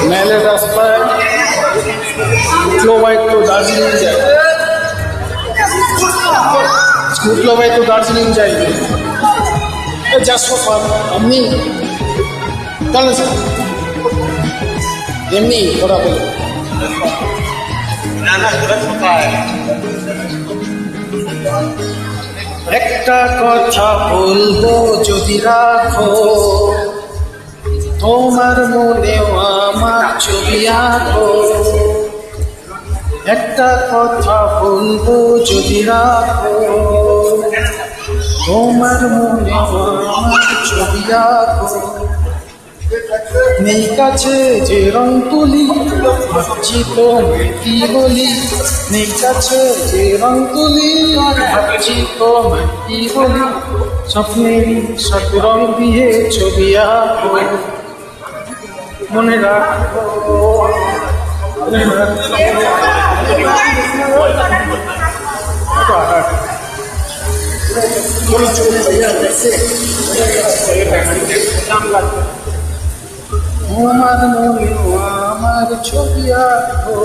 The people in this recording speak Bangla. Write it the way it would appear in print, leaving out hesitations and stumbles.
মেলের রাস্তায় উঠলো ভাই তো দার্জিলিং যায়, উঠলো ভাই তো দার্জিলিং যাই জাস্ট ফর এমনি চল এমনি ওরা বলে একটা কথা বলবো যদি রাখো, তোমার মনেও আমার ছবি আঁকো। একটা কথা বলবো যদি রাখো, তোমার মনেও আমার ছবি আঁকো। নেই কাছে যে রং তুলি, ভাবছি তোমায় কি বলি। নেই কাছে যে রং তুলি, ভাবছি তোমায় কি বলি। স্বপ্নেরই সব রং দিয়ে ছবি আঁকো, মনে রাখো, মনে রাখো। তোমার মনে আমার ছবি আঁকো।